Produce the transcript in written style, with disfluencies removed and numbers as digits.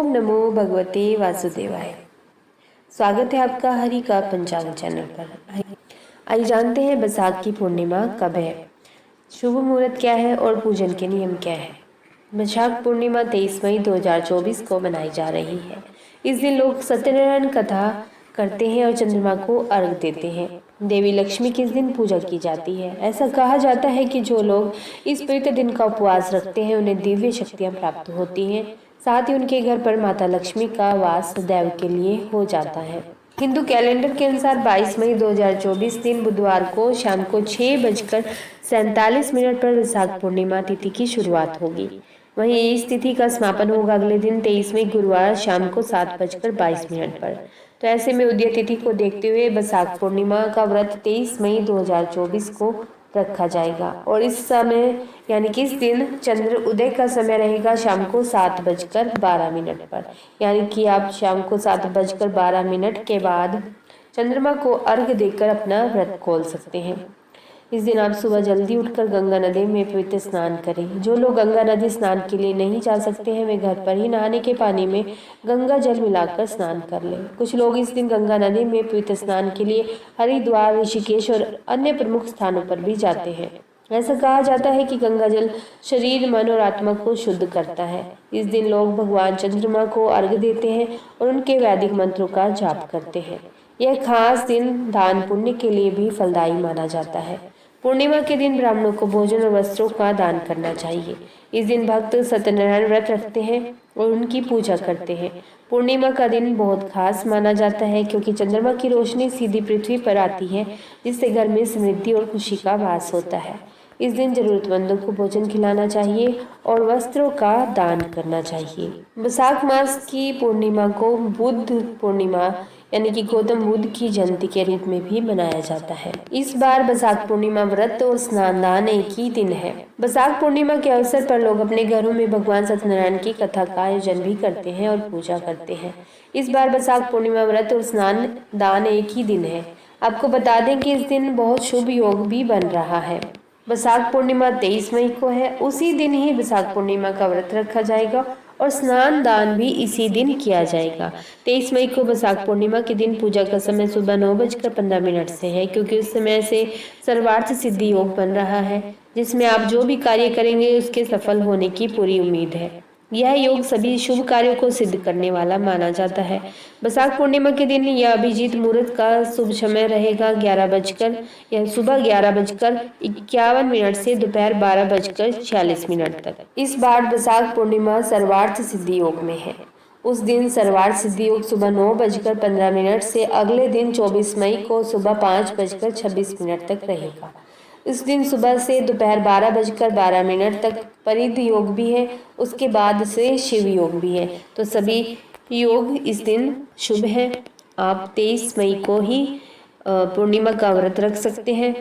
ओम नमो भगवते वासुदेवाय। स्वागत है आपका हरि का पंचांग चैनल पर। आइए जानते हैं बैसाख की पूर्णिमा कब है, शुभ मुहूर्त क्या है और पूजन के नियम क्या है। बैसाख पूर्णिमा 23 मई 2024 को मनाई जा रही है। इस दिन लोग सत्यनारायण कथा करते हैं और चंद्रमा को अर्घ देते हैं। देवी लक्ष्मी की इस दिन पूजा की जाती है। ऐसा कहा जाता है कि जो लोग इस पवित्र दिन का उपवास रखते हैं उन्हें दिव्य शक्तियां प्राप्त होती हैं। साथ ही उनके घर पर माता लक्ष्मी का वास सदैव के लिए हो जाता है। हिंदू कैलेंडर के अनुसार 22 मई 2024 दिन बुधवार को शाम को 6:47 पर बैसाख पूर्णिमा तिथि की शुरुआत होगी। वहीं इस तिथि का समापन होगा अगले दिन 23 मई गुरुवार शाम को 7:22 पर। तो ऐसे में उदय तिथि को देखते हुए बैसाख पूर्णिमा का व्रत 23 मई 2024 को रखा जाएगा और इस समय यानी कि इस दिन चंद्र उदय का समय रहेगा शाम को 7:12 पर। यानी कि आप शाम को 7:12 के बाद चंद्रमा को अर्घ देकर अपना व्रत खोल सकते हैं। इस दिन आप सुबह जल्दी उठकर गंगा नदी में पवित्र स्नान करें। जो लोग गंगा नदी स्नान के लिए नहीं जा सकते हैं वे घर पर ही नहाने के पानी में गंगा जल मिलाकर स्नान कर लें। कुछ लोग इस दिन गंगा नदी में पवित्र स्नान के लिए हरिद्वार, ऋषिकेश और अन्य प्रमुख स्थानों पर भी जाते हैं। ऐसा कहा जाता है कि गंगा जल शरीर, मन और आत्मा को शुद्ध करता है। इस दिन लोग भगवान चंद्रमा को अर्घ देते हैं और उनके वैदिक मंत्रों का जाप करते हैं। यह खास दिन दान पुण्य के लिए भी फलदायी माना जाता है। पूर्णिमा के दिन ब्राह्मणों को भोजन और वस्त्रों का दान करना चाहिए। इस दिन भक्त सत्यनारायण व्रत रखते हैं और उनकी पूजा करते हैं। पूर्णिमा का दिन बहुत खास माना जाता है क्योंकि चंद्रमा की रोशनी सीधी पृथ्वी पर आती है, जिससे घर में समृद्धि और खुशी का वास होता है। इस दिन जरूरतमंदों को भोजन खिलाना चाहिए और वस्त्रों का दान करना चाहिए। बैसाख मास की पूर्णिमा को बुद्ध पूर्णिमा यानी कि गौतम बुद्ध की जयंती के रूप में भी मनाया जाता है। इस बार बैसाख पूर्णिमा व्रत और स्नान दान एक ही दिन है। बैसाख पूर्णिमा के अवसर पर लोग अपने घरों में भगवान सत्यनारायण की कथा का आयोजन भी करते हैं और पूजा करते हैं। इस बार बैसाख पूर्णिमा व्रत और स्नान दान एक ही दिन है। आपको बता दें कि इस दिन बहुत शुभ योग भी बन रहा है। बैसाख पूर्णिमा 23 मई को है। उसी दिन ही बैसाख पूर्णिमा का व्रत रखा जाएगा और स्नान दान भी इसी दिन किया जाएगा। 23 मई को बैसाख पूर्णिमा के दिन पूजा का समय सुबह 9:15 से है, क्योंकि उस समय से सर्वार्थ सिद्धि योग बन रहा है, जिसमें आप जो भी कार्य करेंगे उसके सफल होने की पूरी उम्मीद है। यह योग सभी शुभ कार्यों को सिद्ध करने वाला माना जाता है। बैसाख पूर्णिमा के दिन यह अभिजीत मुहूर्त का शुभ समय रहेगा 11 बजकर या सुबह 11:51 से दोपहर 12:46 तक। इस बार बैसाख पूर्णिमा सर्वार्थ सिद्धि योग में है। उस दिन सर्वार्थ सिद्धि योग सुबह 9:15 से अगले दिन 24 मई को सुबह 5:26 तक रहेगा। इस दिन सुबह से दोपहर 12:12 तक परिध योग भी है। उसके बाद से शिव योग भी है। तो सभी योग इस दिन शुभ है। आप 23 मई को ही पूर्णिमा का व्रत रख सकते हैं।